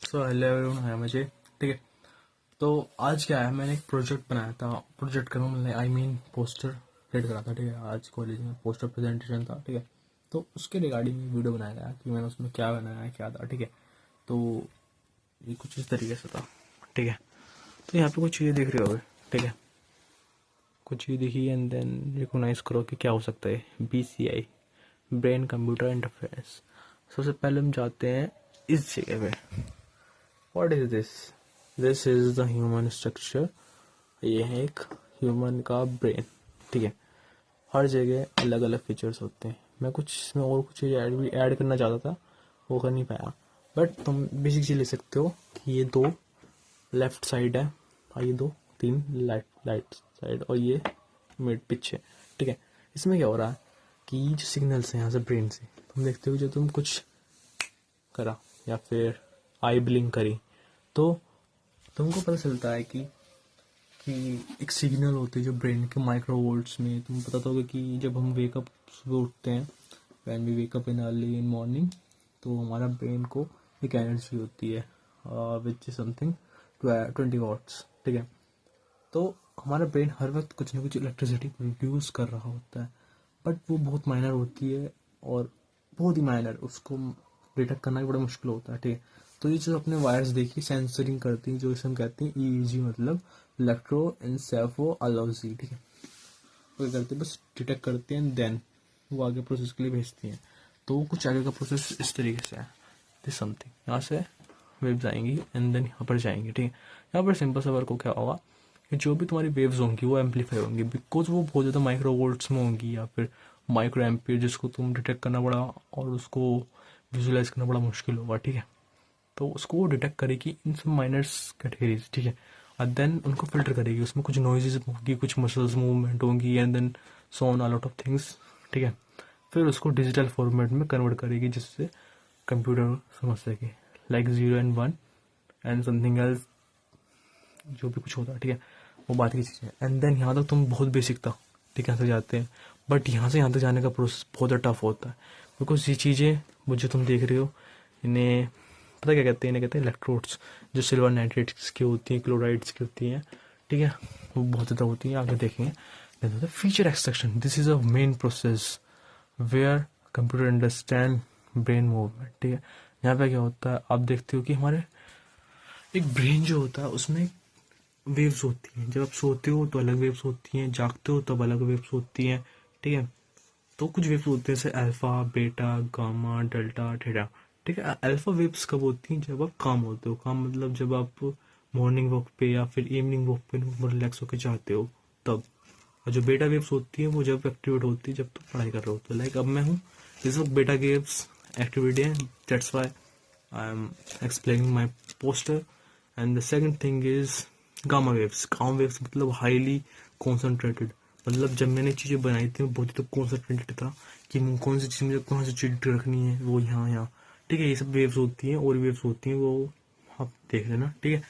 So hello everyone, है मुझे। ठीक है, तो आज क्या है, मैंने एक प्रोजेक्ट बनाया था। प्रोजेक्ट का मतलब आई मीन पोस्टर क्रिएट करा था। ठीक है, आज कॉलेज में पोस्टर प्रेजेंटेशन था। ठीक है, तो उसके रिगार्डिंग वीडियो बनाया गया कि मैंने उसमें क्या बनाया है, क्या था। ठीक है, तो ये कुछ इस तरीके से था। ठीक है, तो यहाँ पे कुछ चीज़ें दिख रही होगी। ठीक है, कुछ चीज़ दिखी एंड देन रिकोगनाइज करो कि क्या हो सकता है। BCI, brain computer interface. सबसे पहले हम जाते हैं इस जगह पे। What is this? This is the human structure. ये है एक ह्यूमन का ब्रेन। ठीक है, हर जगह अलग अलग फीचर्स होते हैं। मैं कुछ इसमें और कुछ चीज़ ऐड करना चाहता था, वो कर नहीं पाया। बट तुम बेसिक चीज़ ले सकते हो कि ये दो लेफ्ट साइड है और ये दो तीन राइट साइड और ये मिड पीछे। ठीक है, इसमें क्या हो रहा है कि जो सिग्नल्स हैं यहाँ से ब्रेन से तुम देखते हो, जो तुम कुछ करा या फिर आई ब्लिंक करी, तो तुमको पता चलता है कि एक सिग्नल होती है जो ब्रेन के माइक्रोवोल्ट्स में। तुम पता तो होगा कि जब हम वेकअप सुबह उठते हैं, when we wake up in early in morning, तो हमारा ब्रेन को एक एनर्जी होती है विच इज समथिंग 20 वॉट्स। ठीक है, तो हमारा ब्रेन हर वक्त कुछ ना कुछ इलेक्ट्रिसिटी प्रोड्यूस कर रहा होता है, बट वो बहुत माइनर होती है और बहुत ही माइनर, उसको डिटेक्ट करना भी बड़ा मुश्किल होता है। ठीक है, तो ये जो अपने वायर्स देखिए सेंसरिंग करती हैं, जो इसे हम कहते हैं EEG, मतलब इलेक्ट्रोएन्सेफेलोलॉजी। ठीक है, वो क्या करते हैं, बस डिटेक्ट करते हैं देन वो आगे प्रोसेस के लिए भेजती हैं। तो वो कुछ आगे का प्रोसेस इस तरीके से है। दिस समथिंग, यहाँ से वेव्स आएंगी एंड देन यहाँ पर जाएंगी। ठीक है, यहाँ पर सिंपल सा वर्क को क्या होगा कि जो भी तुम्हारी वेव्स होंगी वो एम्पलीफाई होंगी, बिकॉज वो बहुत ज़्यादा माइक्रो वोल्ट्स में होंगी या फिर माइक्रो एम्पियर, जिसको तुम डिटेक्ट करना बड़ा और उसको विजुलाइज करना बड़ा मुश्किल होगा। ठीक है, तो उसको वो डिटेक्ट करेगी इन सब माइनर्स कैटेगरीज। ठीक है, और देन उनको फिल्टर करेगी, उसमें कुछ नॉइजेज होगी, कुछ मसल्स मूवमेंट होंगी and then so on a lot of things. ठीक है, फिर उसको डिजिटल फॉर्मेट में कन्वर्ट करेगी जिससे कंप्यूटर समझ सके, like 0 and 1 and something else, जो भी कुछ होता है। ठीक है, वो बात की चीज़ है। एंड देन यहाँ तक तुम बहुत बेसिक था। ठीक है, यहाँ तक जाते हैं, बट यहाँ से यहाँ तक जाने का प्रोसेस बहुत टफ होता है, बिकॉज ये चीज़ें मुझे तुम देख रहे हो, इन्हें पता क्या कहते हैं, इन्हें कहते हैं इलेक्ट्रोड्स, जो सिल्वर नाइट्रेट्स की होती हैं, क्लोराइड्स की होती हैं। ठीक है, वो बहुत ज़्यादा होती हैं, आगे देखेंगे। Feature extraction, this is a main process where computer understand brain movement. ठीक है, यहाँ पे क्या होता है, आप देखते हो कि हमारे एक ब्रेन जो होता है उसमें वेव्स होती हैं। जब आप सोते हो तो अलग वेव्स होती हैं, जागते हो तब अलग वेव्स होती हैं। ठीक है, तो कुछ वेव्स होते हैं जैसे alpha, beta, gamma, delta, theta. ठीक है, अल्फा वेव्स कब होती हैं? जब आप काम होते हो। काम मतलब जब आप मॉर्निंग वॉक पे या फिर इवनिंग वॉक पे रिलैक्स होकर चाहते हो तब। और जो बेटा वेव्स होती हैं वो जब एक्टिवेट होती है जब तुम पढ़ाई कर रहे हो। तो लाइक अब मैं हूँ, दिस इज बेटा वेव्स एक्टिविटी है, that's why I am explaining my poster. And the second thing is gamma waves. Gamma waves मतलब हाईली कॉन्सेंट्रेटेड, मतलब जब मैंने चीज़ें बनाई थी बहुत ही तो कॉन्सेंट्रेटेड था कि कौन सी चीज़ मुझे कौन सी चीज़ रखनी है, वो यहाँ यहाँ। ठीक है, ये सब वेव्स होती हैं और वेव्स होती हैं, वो आप देख लेना। ठीक है,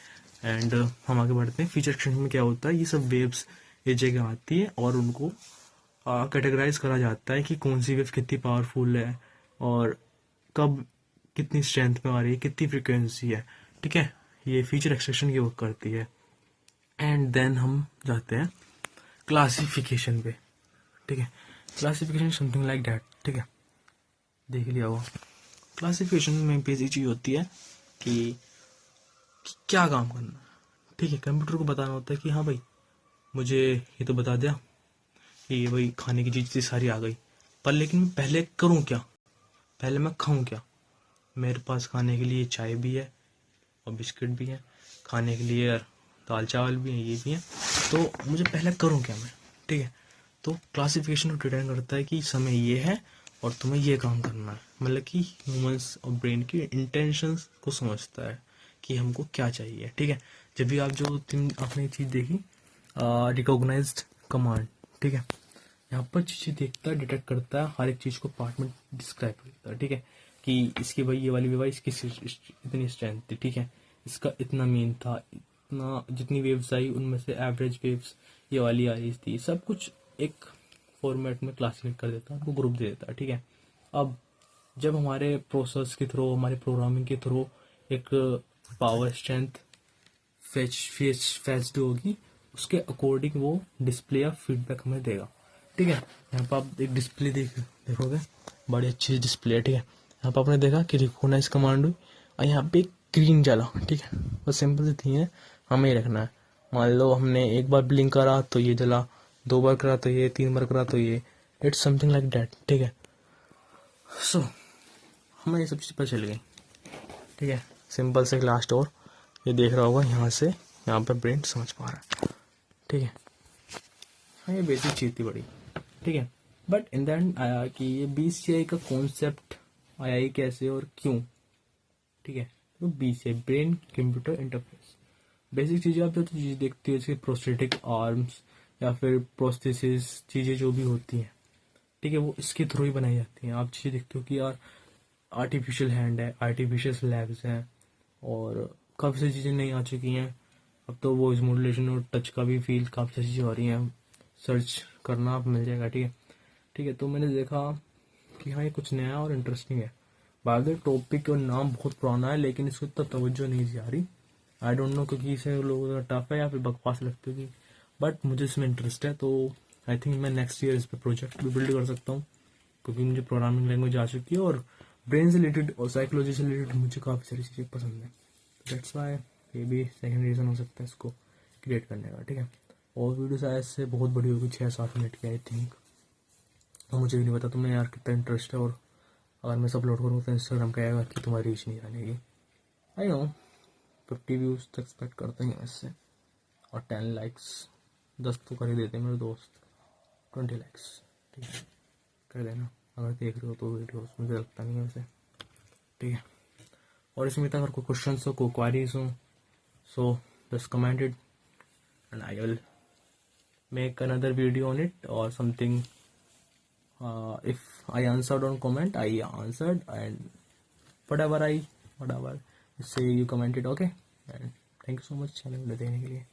एंड हम आगे बढ़ते हैं। फीचर एक्सटेंशन में क्या होता है, ये सब वेव्स एक जगह आती है और उनको कैटेगराइज करा जाता है कि कौन सी वेव कितनी पावरफुल है और कब कितनी स्ट्रेंथ में आ रही है, कितनी फ्रिक्वेंसी है। ठीक है, ये फीचर एक्सट्रैक्शन की वर्क करती है। एंड देन हम जाते हैं क्लासिफिकेशन पे। ठीक है, क्लासिफिकेशन समथिंग लाइक दैट। ठीक है, देख लिया वो। क्लासिफिकेशन में बेसिक चीज होती है कि क्या काम करना है। ठीक है, कंप्यूटर को बताना होता है कि हाँ भाई मुझे ये तो बता दिया कि ये भाई खाने की चीज़ सारी आ गई, पर लेकिन मैं पहले करूँ क्या, पहले मैं खाऊं क्या। मेरे पास खाने के लिए चाय भी है और बिस्किट भी है, खाने के लिए दाल चावल भी है, ये भी है, तो मुझे पहले करूं क्या मैं। ठीक है, तो क्लासिफिकेशन को डिटेक्ट करता है कि समय ये है और तुम्हें ये काम करना है, मतलब कि ह्यूमंस और ब्रेन की इंटेंशंस को समझता है कि हमको क्या चाहिए। ठीक है, जब भी आप जो तुम आपने चीज़ देखी रिकॉग्नाइज्ड कमांड। ठीक है, यहाँ पर चीज़ें देखता है, डिटेक्ट करता है, हर एक चीज़ को पार्ट में डिस्क्राइब करता है। ठीक है, कि इसकी भाई ये वाली वेव आई, इसकी इतनी स्ट्रेंथ थी। ठीक है, इसका इतना मीन था, इतना जितनी वेव्स आई उनमें से एवरेज वेव्स ये वाली आ रही थी, सब कुछ एक फॉर्मेट में क्लासिफाई कर देता है, उनको ग्रुप दे देता है। ठीक है, अब जब हमारे प्रोसेस के थ्रू, हमारे प्रोग्रामिंग के थ्रू एक पावर स्ट्रेंथ फेच होगी, उसके अकॉर्डिंग वो डिस्प्ले या फीडबैक हमें देगा। ठीक है, यहाँ पर आप एक डिस्प्ले देखोगे, बड़ी अच्छी डिस्प्ले है। ठीक है, यहाँ पर आपने देखा कि रिकॉग्नाइज कमांड हुई और यहाँ पे ग्रीन जला। ठीक है, बस सिंपल सी थी है, हमें ही रखना है। मान लो हमने एक बार ब्लिंक करा तो ये जला, 2 बार करा तो ये, 3 बार करा तो ये, इट्स समथिंग लाइक दैट। ठीक है, सो हमें ये सब चीज़ पता चल गई। ठीक है, सिंपल से लास्ट और ये देख रहा होगा यहाँ से, यहाँ पर ब्रेन समझ पा रहा है। ठीक है, हाँ ये बेसिक चीज़ थी बड़ी। ठीक है, बट इन द एंड आया कि ये BCI का कॉन्सेप्ट आया ही कैसे और क्यों। ठीक है, तो BCI brain computer interface, basic चीज़ें आप जो चीज़ देखती है जैसे प्रोस्थेटिक आर्म्स या फिर प्रोस्थेसिस चीज़ें जो भी होती हैं, ठीक है, वो इसके थ्रू ही बनाई जाती हैं। आप चीज़ें देखते हो कि यार आर्टिफिशियल हैंड है, आर्टिफिशियल लेग्स हैं, और काफ़ी सारी चीज़ें नई आ चुकी हैं। अब तो वॉइस मॉड्यूलेशन और टच का भी फील काफ़ी सारी चीज़ें हो रही हैं, सर्च करना आप मिल जाएगा। ठीक है, ठीक है, तो मैंने देखा कि हाँ ये कुछ नया और इंटरेस्टिंग है। बाद टॉपिक और नाम बहुत पुराना है लेकिन इसको इतना तवज्जो नहीं दी जा रही। आई डोंट नो क्योंकि इसे लोगों को टफ है या फिर बकवास लगती होगी, बट मुझे इसमें इंटरेस्ट है, तो आई थिंक मैं नेक्स्ट ईयर इस पर प्रोजेक्ट भी बिल्ड कर सकता हूँ, क्योंकि मुझे प्रोग्रामिंग लैंग्वेज आ चुकी है और ब्रेन से रिलेटेड और साइकोलॉजी से रिलेटेड मुझे काफ़ी सारी चीज़ें पसंद है। दैट्स वाई ये भी सेकेंड रीज़न हो सकता है इसको क्रिएट करने का। ठीक है, और वीडियो शायद से बहुत बड़ी होगी, 6-7 मिनट की आई थिंक, और मुझे भी नहीं पता तुम्हें यार कितना इंटरेस्ट है, और अगर मैं सब अपलोड करूँ तो इंस्टाग्राम कहेगा कि तुम्हारी रीच नहीं आनेगी। आई नो 50 व्यूज़ तक एक्सपेक्ट करते हैं इससे, और 10 लाइक्स 10 तो कर ही देते हैं मेरे दोस्त, 20 लाइक्स ठीक है कर देना अगर देख रहे हो तो वीडियोस, मुझे लगता नहीं है वैसे। ठीक है, और इसमें अगर कोई क्वेश्चन हो, कोई क्वारीज हो, so just comment it and I will make another video on it और something. If I answered on comment, I answered, and whatever you say, you commented, okay? And thank you so much channel देखने के लिए।